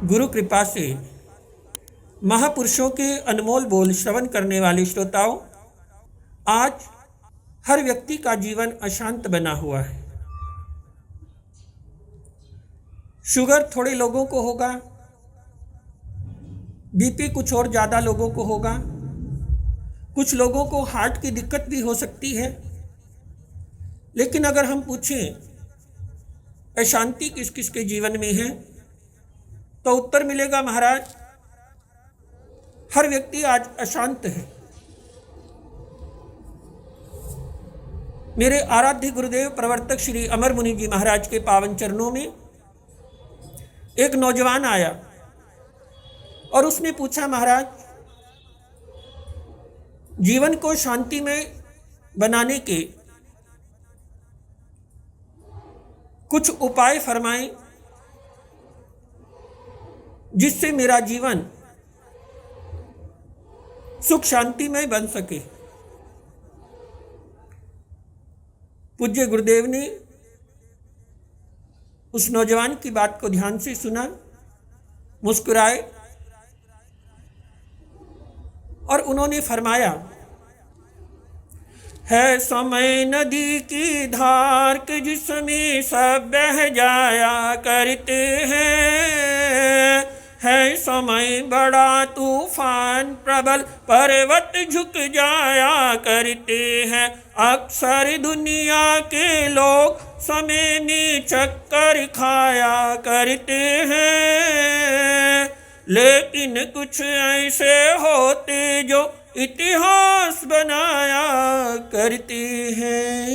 गुरु कृपा से महापुरुषों के अनमोल बोल श्रवण करने वाले श्रोताओं, आज हर व्यक्ति का जीवन अशांत बना हुआ है। शुगर थोड़े लोगों को होगा, बीपी कुछ और ज़्यादा लोगों को होगा, कुछ लोगों को हार्ट की दिक्कत भी हो सकती है। लेकिन अगर हम पूछें अशांति किस किस के जीवन में है, तो उत्तर मिलेगा महाराज, हर व्यक्ति आज अशांत है। मेरे आराध्य गुरुदेव प्रवर्तक श्री अमर मुनि जी महाराज के पावन चरणों में एक नौजवान आया और उसने पूछा, महाराज जीवन को शांति में बनाने के कुछ उपाय फरमाएं जिससे मेरा जीवन सुख शांति में बन सके। पूज्य गुरुदेव ने उस नौजवान की बात को ध्यान से सुना, मुस्कुराए और उन्होंने फरमाया, है समय नदी की धार के जिसमें सब बह जाया करते हैं, है समय बड़ा तूफान प्रबल पर्वत झुक जाया करते हैं। अक्सर दुनिया के लोग समय में चक्कर खाया करते हैं, लेकिन कुछ ऐसे होते जो इतिहास बनाया करते हैं।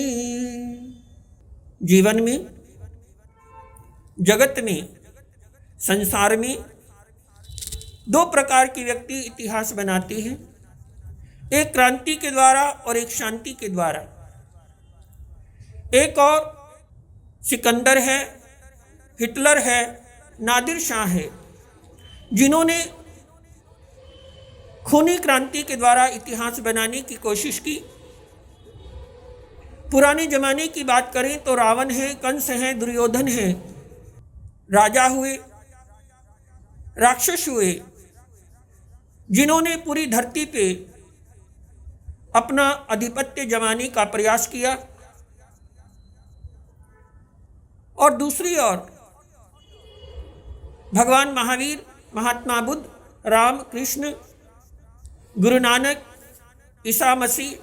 जीवन में, जगत में, संसार में दो प्रकार के व्यक्ति इतिहास बनाते हैं, एक क्रांति के द्वारा और एक शांति के द्वारा। एक और सिकंदर है, हिटलर है, नादिर शाह है, जिन्होंने खूनी क्रांति के द्वारा इतिहास बनाने की कोशिश की। पुराने जमाने की बात करें तो रावण है, कंस है, दुर्योधन है, राजा हुए, राक्षस हुए, जिन्होंने पूरी धरती पे अपना आधिपत्य जमाने का प्रयास किया। और दूसरी ओर भगवान महावीर, महात्मा बुद्ध, राम कृष्ण, गुरु नानक, ईसा मसीह,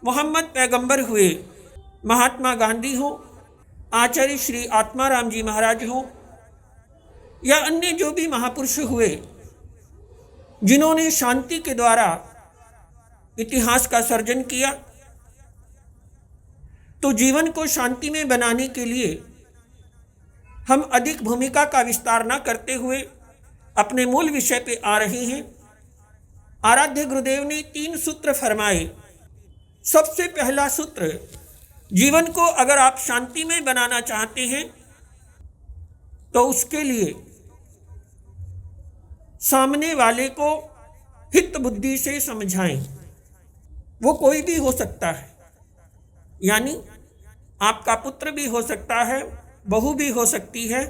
मोहम्मद पैगंबर हुए, महात्मा गांधी हो, आचार्य श्री आत्माराम जी महाराज हो, या अन्य जो भी महापुरुष हुए, जिन्होंने शांति के द्वारा इतिहास का सर्जन किया। तो जीवन को शांति में बनाने के लिए हम अधिक भूमिका का विस्तार न करते हुए अपने मूल विषय पे आ रहे हैं। आराध्य गुरुदेव ने 3 सूत्र फरमाए। सबसे पहला सूत्र, जीवन को अगर आप शांति में बनाना चाहते हैं तो उसके लिए सामने वाले को हित बुद्धि से समझाएं। वो कोई भी हो सकता है, यानी आपका पुत्र भी हो सकता है, बहू भी हो सकती है,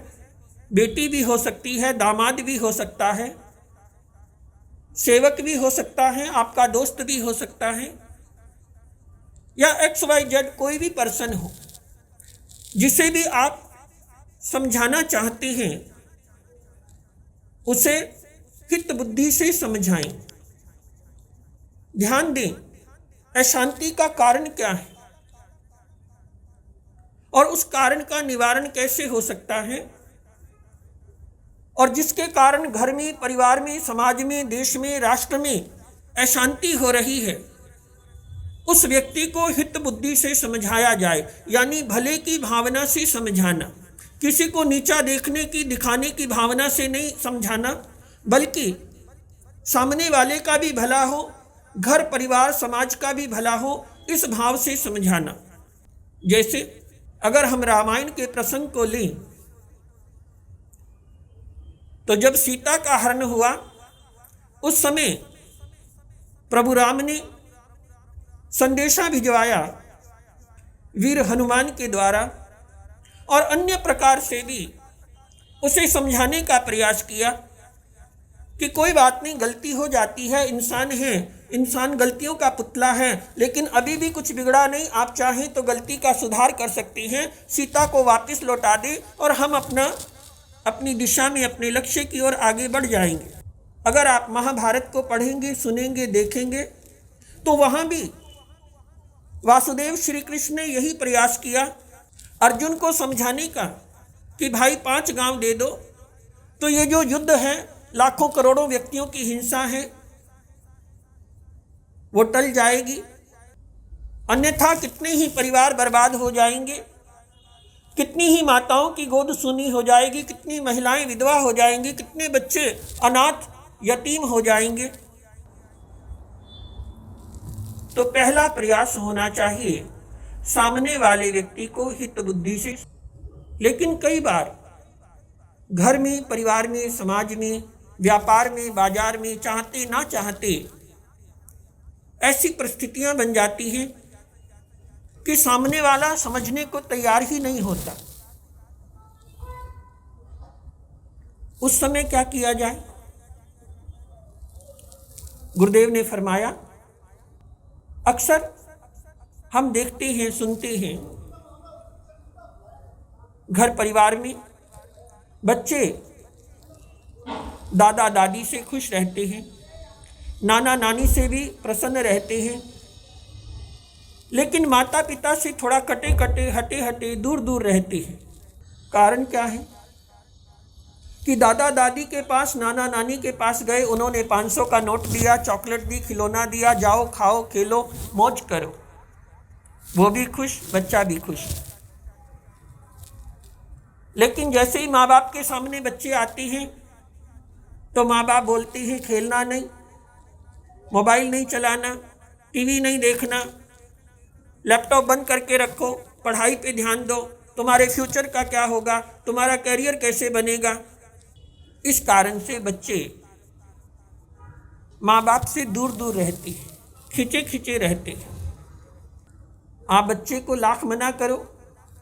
बेटी भी हो सकती है, दामाद भी हो सकता है, सेवक भी हो सकता है, आपका दोस्त भी हो सकता है, या XYZ कोई भी पर्सन हो, जिसे भी आप समझाना चाहते हैं उसे हित बुद्धि से समझाएं। ध्यान दें, अशांति का कारण क्या है और उस कारण का निवारण कैसे हो सकता है, और जिसके कारण घर में, परिवार में, समाज में, देश में, राष्ट्र में अशांति हो रही है, उस व्यक्ति को हित बुद्धि से समझाया जाए। यानी भले की भावना से समझाना, किसी को नीचा देखने की, दिखाने की भावना से नहीं समझाना, बल्कि सामने वाले का भी भला हो, घर परिवार समाज का भी भला हो, इस भाव से समझाना। जैसे अगर हम रामायण के प्रसंग को लें तो जब सीता का हरण हुआ, उस समय प्रभु राम ने संदेशा भिजवाया वीर हनुमान के द्वारा, और अन्य प्रकार से भी उसे समझाने का प्रयास किया कि कोई बात नहीं, गलती हो जाती है, इंसान है, इंसान गलतियों का पुतला है, लेकिन अभी भी कुछ बिगड़ा नहीं। आप चाहें तो गलती का सुधार कर सकती हैं, सीता को वापस लौटा दें और हम अपनी दिशा में, अपने लक्ष्य की ओर आगे बढ़ जाएंगे। अगर आप महाभारत को पढ़ेंगे, सुनेंगे, देखेंगे तो वहाँ भी वासुदेव श्री कृष्ण ने यही प्रयास किया अर्जुन को समझाने का कि भाई 5 गांव दे दो तो ये जो युद्ध है, लाखों करोड़ों व्यक्तियों की हिंसा है, वो टल जाएगी। अन्यथा कितने ही परिवार बर्बाद हो जाएंगे, कितनी ही माताओं की गोद सूनी हो जाएगी, कितनी महिलाएं विधवा हो जाएंगी, कितने बच्चे अनाथ यतीम हो जाएंगे। तो पहला प्रयास होना चाहिए सामने वाले व्यक्ति को हित बुद्धि से। लेकिन कई बार घर में, परिवार में, समाज में, व्यापार में, बाजार में, चाहते ना चाहते ऐसी परिस्थितियां बन जाती हैं कि सामने वाला समझने को तैयार ही नहीं होता। उस समय क्या किया जाए? गुरुदेव ने फरमाया, अक्सर हम देखते हैं, सुनते हैं, घर परिवार में बच्चे दादा दादी से खुश रहते हैं, नाना नानी से भी प्रसन्न रहते हैं, लेकिन माता पिता से थोड़ा कटे कटे, हटे हटे, दूर दूर रहते हैं। कारण क्या है कि दादा दादी के पास, नाना नानी के पास गए, उन्होंने 500 का नोट दिया, चॉकलेट दी, खिलौना दिया, जाओ खाओ, खेलो, मौज करो, वो भी खुश, बच्चा भी खुश। लेकिन जैसे ही माँ बाप के सामने बच्चे आते हैं तो माँ बाप बोलते हैं खेलना नहीं, मोबाइल नहीं चलाना, टीवी नहीं देखना, लैपटॉप बंद करके रखो, पढ़ाई पे ध्यान दो, तुम्हारे फ्यूचर का क्या होगा, तुम्हारा करियर कैसे बनेगा। इस कारण से बच्चे माँ बाप से दूर दूर रहते हैं, खिंचे खिंचे रहते हैं। आप बच्चे को लाख मना करो,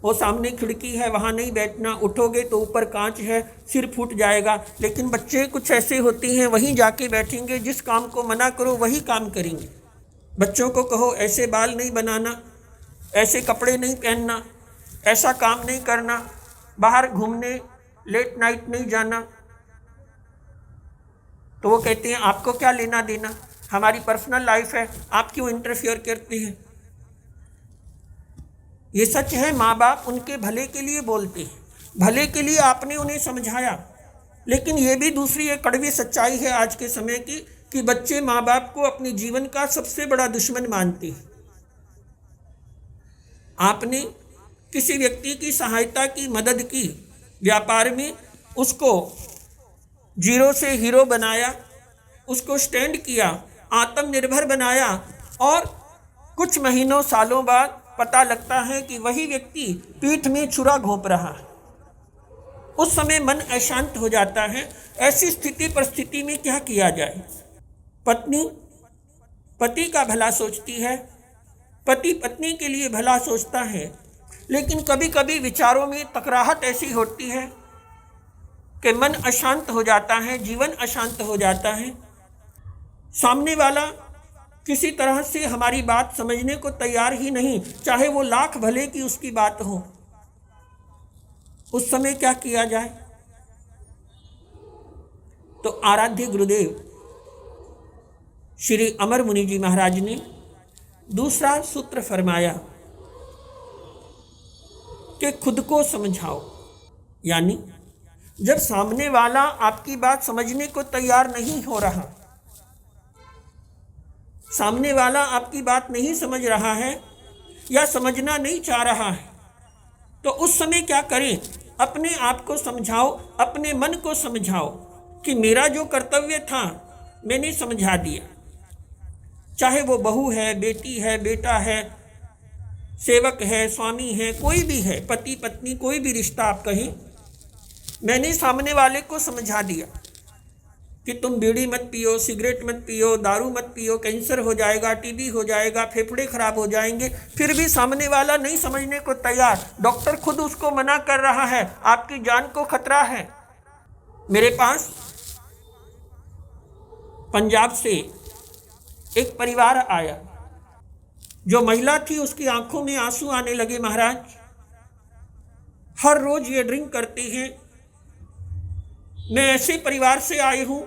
वो सामने खिड़की है, वहाँ नहीं बैठना, उठोगे तो ऊपर कांच है, सिर फूट जाएगा। लेकिन बच्चे कुछ ऐसे होते हैं, वहीं जाके बैठेंगे, जिस काम को मना करो वही काम करेंगे। बच्चों को कहो ऐसे बाल नहीं बनाना, ऐसे कपड़े नहीं पहनना, ऐसा काम नहीं करना, बाहर घूमने लेट नाइट नहीं जाना, तो वो कहते हैं आपको क्या लेना देना, हमारी पर्सनल लाइफ है, आप क्यों इंटरफियर करते हैं। ये सच है, माँ बाप उनके भले के लिए बोलते हैं, भले के लिए आपने उन्हें समझाया। लेकिन ये भी दूसरी एक कड़वी सच्चाई है आज के समय की कि बच्चे माँ बाप को अपने जीवन का सबसे बड़ा दुश्मन मानते हैं। आपने किसी व्यक्ति की सहायता की, मदद की, व्यापार में उसको जीरो से हीरो बनाया, उसको स्टैंड किया, आत्मनिर्भर बनाया, और कुछ महीनों सालों बाद पता लगता है कि वही व्यक्ति पीठ में छुरा घोंप रहा है। उस समय मन अशांत हो जाता है। ऐसी स्थिति परिस्थिति में क्या किया जाए? पत्नी पति का भला सोचती है, पति पत्नी के लिए भला सोचता है, लेकिन कभी कभी विचारों में टकराहट ऐसी होती है कि मन अशांत हो जाता है, जीवन अशांत हो जाता है। सामने वाला किसी तरह से हमारी बात समझने को तैयार ही नहीं, चाहे वो लाख भले की उसकी बात हो। उस समय क्या किया जाए? तो आराध्य गुरुदेव श्री अमर मुनि जी महाराज ने दूसरा सूत्र फरमाया कि खुद को समझाओ। यानी जब सामने वाला आपकी बात समझने को तैयार नहीं हो रहा, सामने वाला आपकी बात नहीं समझ रहा है या समझना नहीं चाह रहा है, तो उस समय क्या करें? अपने आप को समझाओ, अपने मन को समझाओ कि मेरा जो कर्तव्य था मैंने समझा दिया। चाहे वो बहू है, बेटी है, बेटा है, सेवक है, स्वामी है, कोई भी है, पति पत्नी, कोई भी रिश्ता आप कहें, मैंने सामने वाले को समझा दिया कि तुम बीड़ी मत पियो, सिगरेट मत पियो, दारू मत पियो, कैंसर हो जाएगा, टीबी हो जाएगा, फेफड़े खराब हो जाएंगे। फिर भी सामने वाला नहीं समझने को तैयार, डॉक्टर खुद उसको मना कर रहा है, आपकी जान को खतरा है। मेरे पास पंजाब से एक परिवार आया। जो महिला थी उसकी आंखों में आंसू आने लगे। महाराज, हर रोज ये ड्रिंक करती हैं, मैं ऐसे परिवार से आई हूं,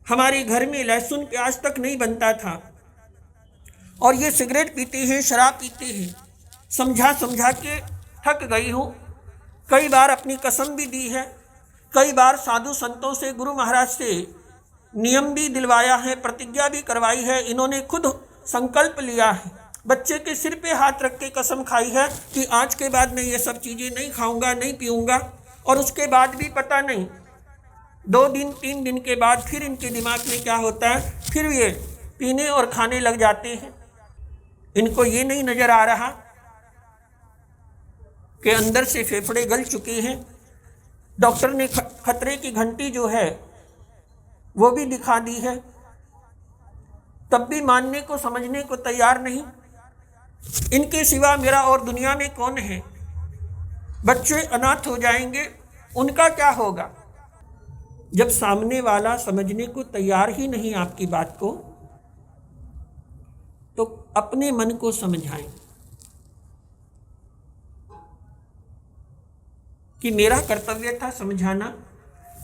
हमारे घर में लहसुन प्याज तक नहीं बनता था और ये सिगरेट पीते हैं, शराब पीते हैं। समझा समझा के थक गई हूँ। कई बार अपनी कसम भी दी है, कई बार साधु संतों से, गुरु महाराज से नियम भी दिलवाया है, प्रतिज्ञा भी करवाई है। इन्होंने खुद संकल्प लिया है, बच्चे के सिर पे हाथ रख के कसम खाई है कि आज के बाद मैं ये सब चीज़ें नहीं खाऊंगा, नहीं पीऊंगा। और उसके बाद भी पता नहीं 2 दिन 3 दिन के बाद फिर इनके दिमाग में क्या होता है, फिर ये पीने और खाने लग जाते हैं। इनको ये नहीं नज़र आ रहा कि अंदर से फेफड़े गल चुके हैं। डॉक्टर ने खतरे की घंटी जो है वो भी दिखा दी है, तब भी मानने को, समझने को तैयार नहीं। इनके सिवा मेरा और दुनिया में कौन है? बच्चे अनाथ हो जाएंगे, उनका क्या होगा? जब सामने वाला समझने को तैयार ही नहीं आपकी बात को, तो अपने मन को समझाएं कि मेरा कर्तव्य था समझाना,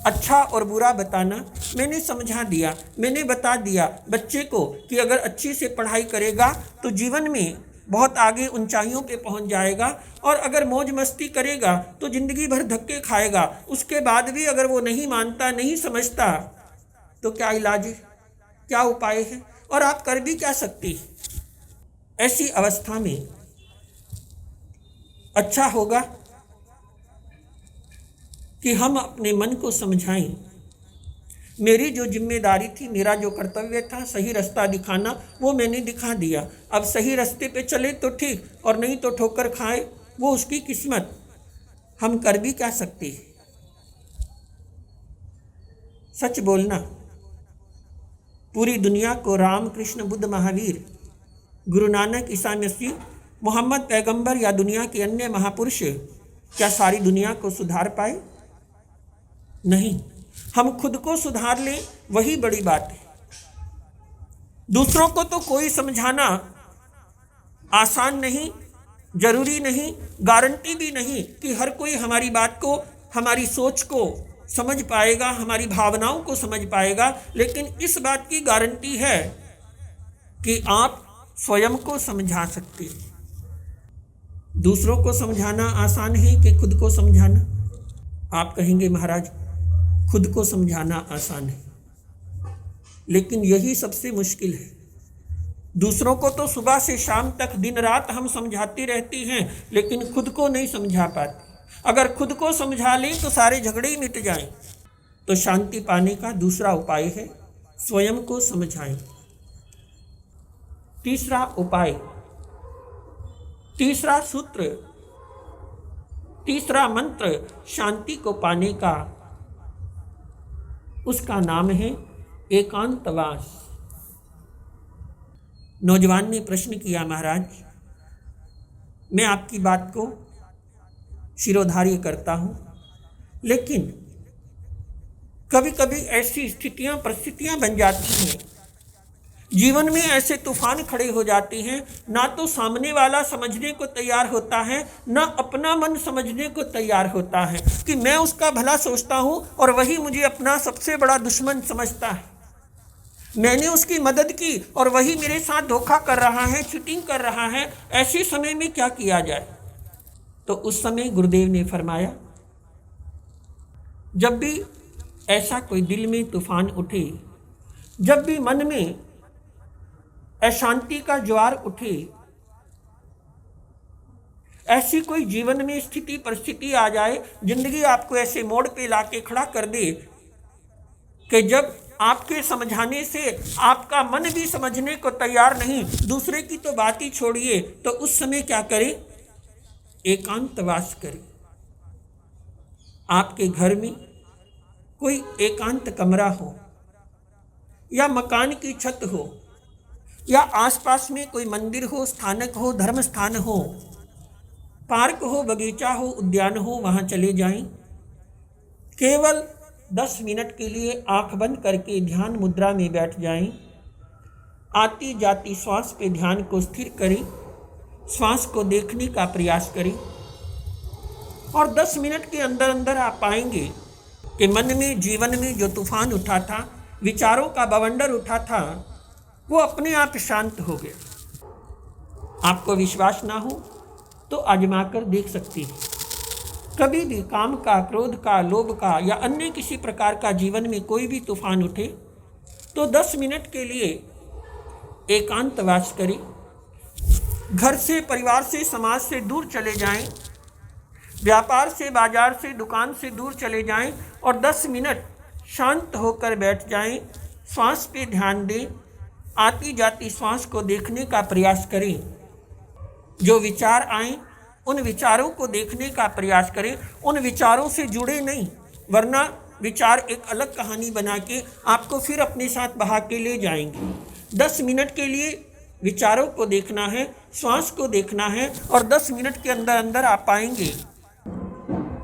अच्छा और बुरा बताना। मैंने समझा दिया, मैंने बता दिया बच्चे को कि अगर अच्छी से पढ़ाई करेगा तो जीवन में बहुत आगे ऊंचाइयों पे पहुंच जाएगा, और अगर मौज मस्ती करेगा तो ज़िंदगी भर धक्के खाएगा। उसके बाद भी अगर वो नहीं मानता, नहीं समझता, तो क्या इलाज है, क्या उपाय है, और आप कर भी क्या सकते हैं? ऐसी अवस्था में अच्छा होगा कि हम अपने मन को समझाएं। मेरी जो जिम्मेदारी थी, मेरा जो कर्तव्य था सही रास्ता दिखाना, वो मैंने दिखा दिया। अब सही रास्ते पे चले तो ठीक, और नहीं तो ठोकर खाए, वो उसकी किस्मत। हम कर भी क्या सकते हैं? सच बोलना। पूरी दुनिया को राम, कृष्ण, बुद्ध, महावीर, गुरु नानक, ईसा मसीह, मोहम्मद पैगंबर या दुनिया के अन्य महापुरुष क्या सारी दुनिया को सुधार पाए? नहीं। हम खुद को सुधार लें, वही बड़ी बात है। दूसरों को तो कोई समझाना आसान नहीं, जरूरी नहीं, गारंटी भी नहीं कि हर कोई हमारी बात को, हमारी सोच को समझ पाएगा, हमारी भावनाओं को समझ पाएगा। लेकिन इस बात की गारंटी है कि आप स्वयं को समझा सकते हैं। दूसरों को समझाना आसान है कि खुद को समझाना? आप कहेंगे महाराज खुद को समझाना आसान है, लेकिन यही सबसे मुश्किल है। दूसरों को तो सुबह से शाम तक दिन रात हम समझाते रहते हैं, लेकिन खुद को नहीं समझा पाते। अगर खुद को समझा लें तो सारे झगड़े ही मिट जाएं। तो शांति पाने का दूसरा उपाय है स्वयं को समझाएं। तीसरा उपाय, तीसरा सूत्र, तीसरा मंत्र शांति को पाने का, उसका नाम है एकांतवास। नौजवान ने प्रश्न किया, महाराज मैं आपकी बात को शिरोधार्य करता हूँ, लेकिन कभी कभी ऐसी स्थितियाँ, परिस्थितियाँ बन जाती हैं, जीवन में ऐसे तूफान खड़े हो जाते हैं, ना तो सामने वाला समझने को तैयार होता है, ना अपना मन समझने को तैयार होता है, कि मैं उसका भला सोचता हूँ और वही मुझे अपना सबसे बड़ा दुश्मन समझता है। मैंने उसकी मदद की और वही मेरे साथ धोखा कर रहा है, चीटिंग कर रहा है। ऐसे समय में क्या किया जाए? तो उस समय गुरुदेव ने फरमाया, जब भी ऐसा कोई दिल में तूफान उठे, जब भी मन में अशांति का ज्वार उठे, ऐसी कोई जीवन में स्थिति, परिस्थिति आ जाए, जिंदगी आपको ऐसे मोड़ पे लाके खड़ा कर दे कि जब आपके समझाने से आपका मन भी समझने को तैयार नहीं, दूसरे की तो बात ही छोड़िए, तो उस समय क्या करें? एकांतवास करें। आपके घर में कोई एकांत कमरा हो, या मकान की छत हो, या आसपास में कोई मंदिर हो, स्थानक हो, धर्म स्थान हो, पार्क हो, बगीचा हो, उद्यान हो, वहाँ चले जाएं। केवल 10 मिनट के लिए आंख बंद करके ध्यान मुद्रा में बैठ जाएं। आती जाती श्वास पे ध्यान को स्थिर करें, श्वास को देखने का प्रयास करें और 10 मिनट के अंदर अंदर आप पाएंगे कि मन में, जीवन में जो तूफान उठा था, विचारों का बवंडर उठा था, वो अपने आप शांत हो गया। आपको विश्वास ना हो तो आजमा कर देख सकते हैं। कभी भी काम का, क्रोध का, लोभ का या अन्य किसी प्रकार का जीवन में कोई भी तूफान उठे तो 10 मिनट के लिए एकांतवास करें, घर से, परिवार से, समाज से दूर चले जाएं, व्यापार से, बाजार से, दुकान से दूर चले जाएं और 10 मिनट शांत होकर बैठ जाएं। श्वास पे ध्यान दें, आती जाती श्वास को देखने का प्रयास करें। जो विचार आएं उन विचारों को देखने का प्रयास करें, उन विचारों से जुड़े नहीं, वरना विचार एक अलग कहानी बना के आपको फिर अपने साथ बहा के ले जाएंगे। 10 मिनट के लिए विचारों को देखना है, श्वास को देखना है और 10 मिनट के अंदर अंदर आप पाएंगे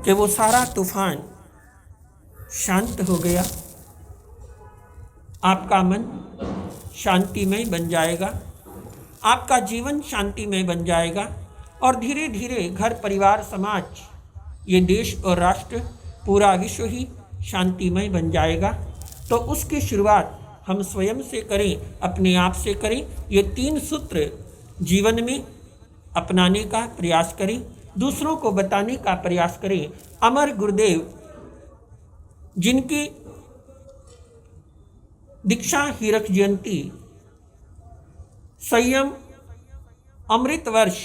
कि वो सारा तूफान शांत हो गया। आपका मन शांतिमय बन जाएगा, आपका जीवन शांतिमय बन जाएगा और धीरे धीरे घर, परिवार, समाज, ये देश और राष्ट्र, पूरा विश्व ही शांतिमय बन जाएगा। तो उसकी शुरुआत हम स्वयं से करें, अपने आप से करें। ये 3 सूत्र जीवन में अपनाने का प्रयास करें, दूसरों को बताने का प्रयास करें। अमर गुरुदेव, जिनकी दीक्षा हीरक जयंती, संयम अमृत वर्ष,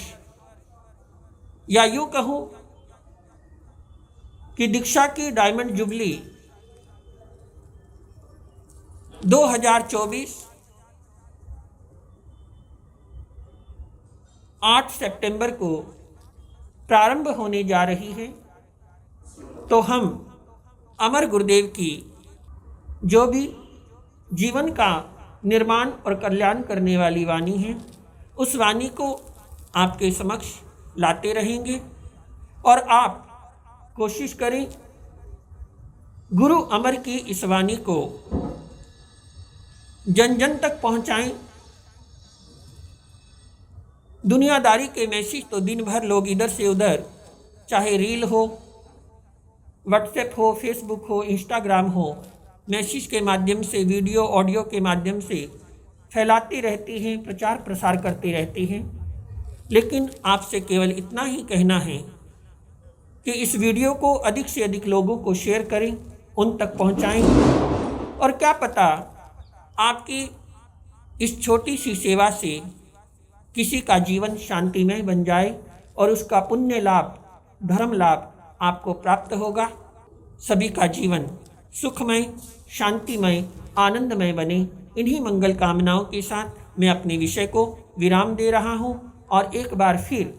या यूँ कहूँ कि दीक्षा की डायमंड जुबली 2024 8 सितंबर को प्रारंभ होने जा रही है। तो हम अमर गुरुदेव की जो भी जीवन का निर्माण और कल्याण करने वाली वाणी है, उस वाणी को आपके समक्ष लाते रहेंगे और आप कोशिश करें गुरु अमर की इस वाणी को जन जन तक पहुंचाएं। दुनियादारी के मैसेज तो दिन भर लोग इधर से उधर, चाहे रील हो, व्हाट्सएप हो, फेसबुक हो, इंस्टाग्राम हो, मैसेज के माध्यम से, वीडियो, ऑडियो के माध्यम से फैलाते रहते हैं, प्रचार प्रसार करते रहते हैं। लेकिन आपसे केवल इतना ही कहना है कि इस वीडियो को अधिक से अधिक लोगों को शेयर करें, उन तक पहुंचाएं और क्या पता आपकी इस छोटी सी सेवा से किसी का जीवन शांतिमय बन जाए और उसका पुण्य लाभ, धर्म लाभ आपको प्राप्त होगा। सभी का जीवन सुखमय, शांतिमय, आनंदमय बने। इन्हीं मंगल कामनाओं के साथ मैं अपने विषय को विराम दे रहा हूं और एक बार फिर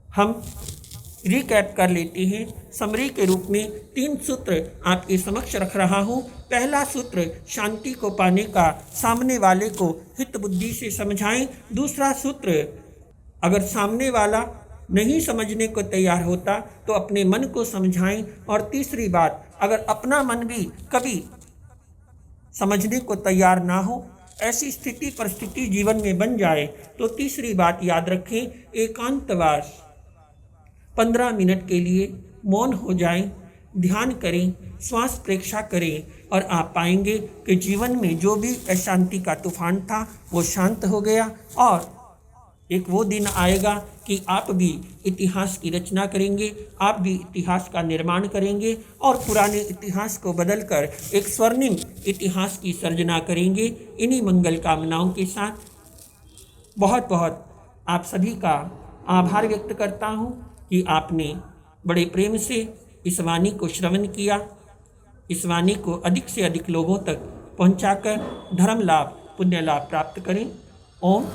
हम रिकैप कर लेते हैं। समरी के रूप में 3 सूत्र आपके समक्ष रख रहा हूं। पहला सूत्र, शांति को पाने का सामने वाले को हित बुद्धि से समझाएं। दूसरा सूत्र, अगर सामने वाला नहीं समझने को तैयार होता तो अपने मन को समझाएं। और तीसरी बात, अगर अपना मन भी कभी समझने को तैयार ना हो, ऐसी स्थिति परिस्थिति जीवन में बन जाए, तो तीसरी बात याद रखें, एकांतवास। 15 मिनट के लिए मौन हो जाएं, ध्यान करें, श्वास प्रेक्षा करें और आप पाएंगे कि जीवन में जो भी अशांति का तूफान था वो शांत हो गया। और एक वो दिन आएगा कि आप भी इतिहास की रचना करेंगे, आप भी इतिहास का निर्माण करेंगे और पुराने इतिहास को बदलकर एक स्वर्णिम इतिहास की सर्जना करेंगे। इन्हीं मंगल कामनाओं के साथ बहुत बहुत आप सभी का आभार व्यक्त करता हूँ कि आपने बड़े प्रेम से इस वाणी को श्रवण किया। इस वाणी को अधिक से अधिक लोगों तक पहुँचाकर धर्म लाभ, पुण्य लाभ प्राप्त करें। ओम